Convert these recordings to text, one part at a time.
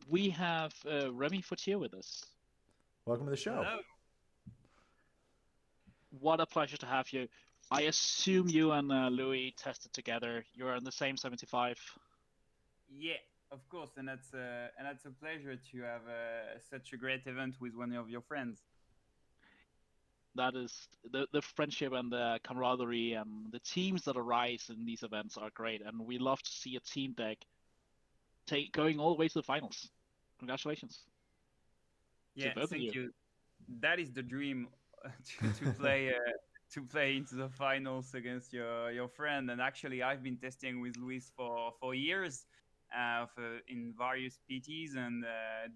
we have Remi Fortier with us. Welcome to the show. Hello. What a pleasure to have you. I assume you and Louis tested together. You're on the same 75. Yeah, of course, and that's a pleasure to have such a great event with one of your friends. That is the friendship and the camaraderie and the teams that arise in these events are great, and we love to see a team deck going all the way to the finals. Congratulations to Yeah, both of thank you. you. That is the dream to play to play into the finals against your friend. And actually, I've been testing with Luis for years, in various PTs, and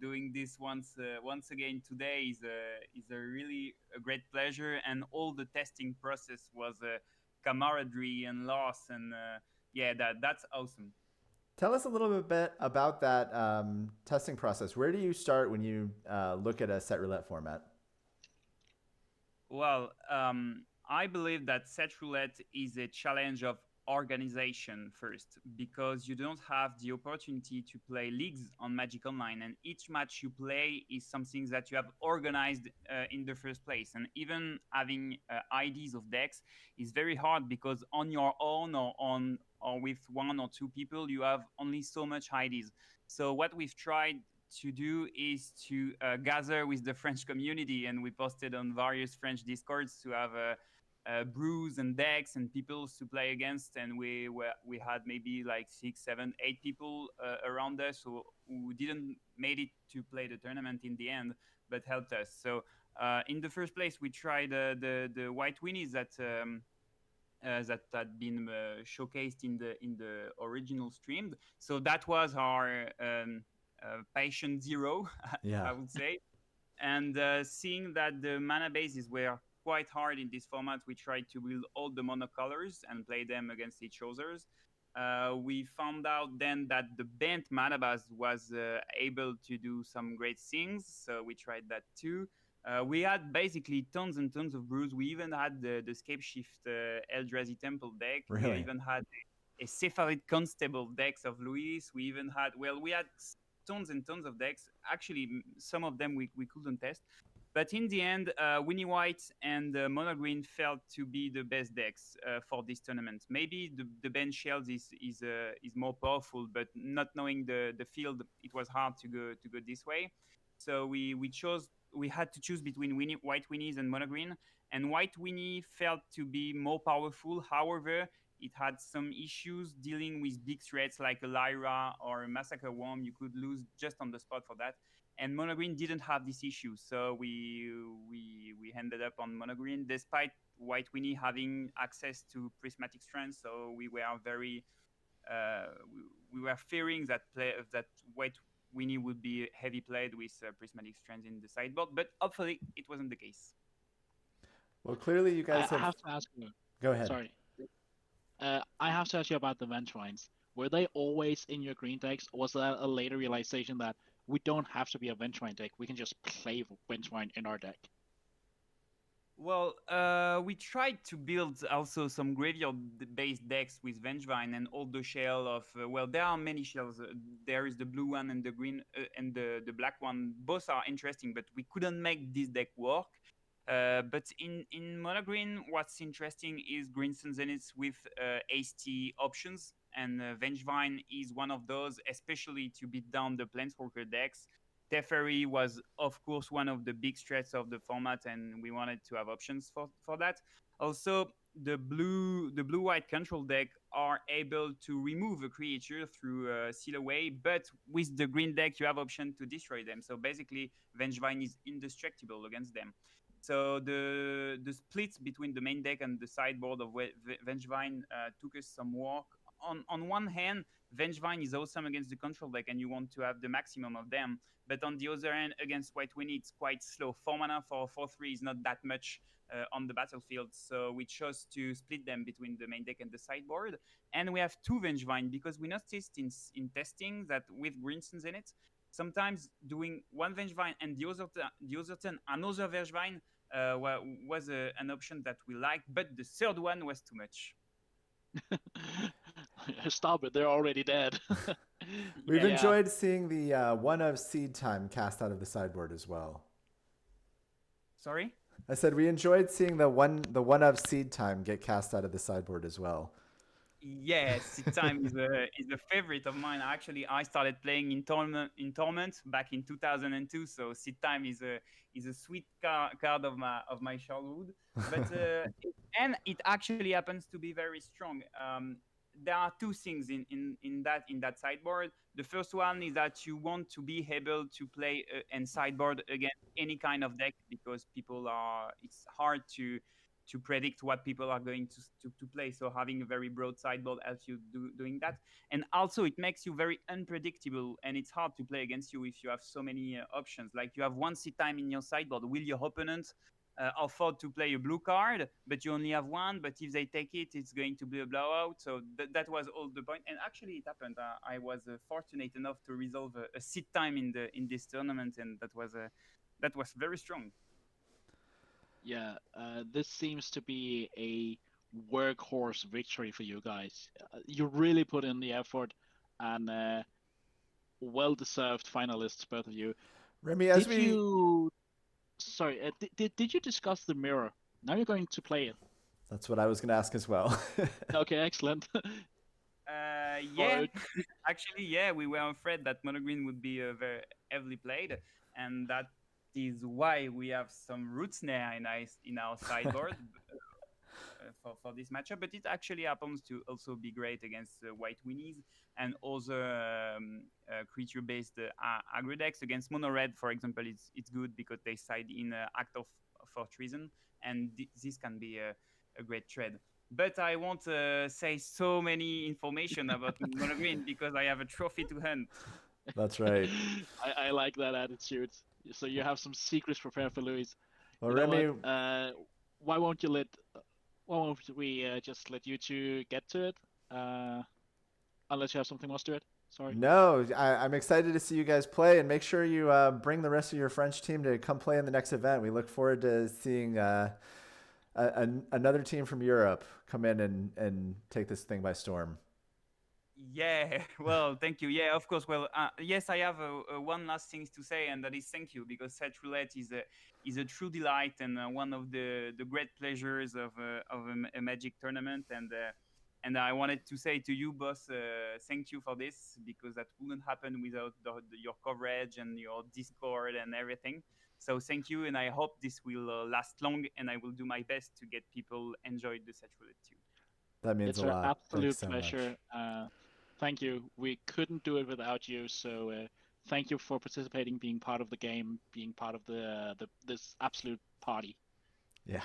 doing this once again today is a really a great pleasure. And all the testing process was camaraderie and loss, and yeah, that's awesome. Tell us a little bit about that testing process. Where do you start when you look at a set roulette format? Well, I believe that set roulette is a challenge of organization first, because you don't have the opportunity to play leagues on Magic Online, and each match you play is something that you have organized in the first place. And even having IDs of decks is very hard, because on your own or with one or two people, you have only so much IDs. So what we've tried to do is to gather with the French community, and we posted on various French discords to have brews and decks and people to play against, and we had maybe like 6, 7, 8 people around us who didn't made it to play the tournament in the end, but helped us. So in the first place, we tried the white winnies that had been showcased in the original stream. So that was our patient zero, Yeah. I would say. And seeing that the mana bases were quite hard in this format, we tried to build all the monocolors and play them against each others. We found out then that the bent mana base was able to do some great things, so we tried that too. We had basically tons and tons of brews. We even had the Scape Shift Eldrazi Temple deck. We Really? even had a Cephalid Constable decks of Luis. We even had, well, we had tons and tons of decks. Actually, some of them we couldn't test. But in the end, Winnie White and Mono Green felt to be the best decks for this tournament. Maybe the Ben Shells is more powerful, but not knowing the field, it was hard to go this way. So we had to choose between White Winnies and Mono Green, and White Winnie felt to be more powerful. However, it had some issues dealing with big threats like a Lyra or a Massacre Worm. You could lose just on the spot for that. And Mono Green didn't have this issue, so we ended up on Mono Green, despite White Winnie having access to Prismatic Strands. So we were very we were fearing that White Winnie would be heavy played with Prismatic Strands in the sideboard, but hopefully it wasn't the case. Well, clearly you I guys have. have to ask you. Go ahead. Sorry. I have to ask you about the Vengevines. Were they always in your green decks, or was that a later realization that we don't have to be a Vengevine deck, we can just play Vengevine in our deck? Well, we tried to build also some graveyard-based decks with Vengevine and all the shell of. Well, there are many shells. There is the blue one and the green and the black one. Both are interesting, but we couldn't make this deck work. But in Mono Green, what's interesting is Green Sun Zeniths with hasty options, and Vengevine is one of those, especially to beat down the Planeswalker decks. Teferi was, of course, one of the big threats of the format, and we wanted to have options for that. Also, the blue white control deck are able to remove a creature through Seal Away, but with the green deck, you have option to destroy them. So basically, Vengevine is indestructible against them. So the splits between the main deck and the sideboard of Vengevine took us some work. On one hand, Vengevine is awesome against the control deck, and you want to have the maximum of them. But on the other hand, against White Winnie, it's quite slow. 4 mana for 4/3 is not that much on the battlefield, so we chose to split them between the main deck and the sideboard. And we have two Vengevine, because we noticed in testing that with Green Suns in it, sometimes doing one Vengevine and the other turn another Vengevine was an option that we liked, but the third one was too much. Stop it, they're already dead. We've Yeah. enjoyed seeing the one of seed time cast out of the sideboard as well. Sorry. I said we enjoyed seeing the one of seed time get cast out of the sideboard as well. Yes, Seed Time is a favorite of mine. Actually, I started playing in Torment back in 2002. So Seed Time is a sweet card of my childhood. But and it actually happens to be very strong. There are two things in that sideboard. The first one is that you want to be able to play and sideboard against any kind of deck because it's hard to predict what people are going to play. So having a very broad sideboard helps you doing that. And also it makes you very unpredictable and it's hard to play against you if you have so many options. Like you have one seed time in your sideboard. Will your opponent afford to play a blue card, but you only have one? But if they take it, it's going to be a blowout. So that was all the point. And actually it happened. I was fortunate enough to resolve a seed time in this tournament, and that was very strong. Yeah, this seems to be a workhorse victory for you guys. You really put in the effort, and well-deserved finalists, both of you. Remy, as Did we you? Sorry, did you discuss the mirror? Now you're going to play it. that's what I was going to ask as well. Okay, excellent. Yeah, Or actually, yeah, we were afraid that mono green would be very heavily played, and that is why we have some root snare in our sideboard for this matchup. But it actually happens to also be great against white winnies and other creature-based aggro decks. Against mono red, for example, it's good because they side in Act for Treason, and this can be a great trade. But I won't say so many information about mono green because I have a trophy to hunt. That's right. I like that attitude. So you have some secrets prepared for Louis. Well, You know what? Remy, Why won't you let? Why won't we just let you two get to it? Unless you have something else to it. Sorry. no, I'm excited to see you guys play, and make sure you bring the rest of your French team to come play in the next event. We look forward to seeing another team from Europe come in and take this thing by storm. Yeah, well, thank you. Yeah, of course. Well, yes, I have one last thing to say, and that is thank you because set roulette is a true delight and one of the great pleasures of a Magic tournament. And I wanted to say to you, boss, thank you for this because that wouldn't happen without your coverage and your Discord and everything. So thank you, and I hope this will last long, and I will do my best to get people enjoy the set roulette too. That means It's a our lot. Thanks absolute so pleasure. much. Thank you. We couldn't do it without you. So thank you for participating, being part of the game, being part of the this absolute party. Yeah.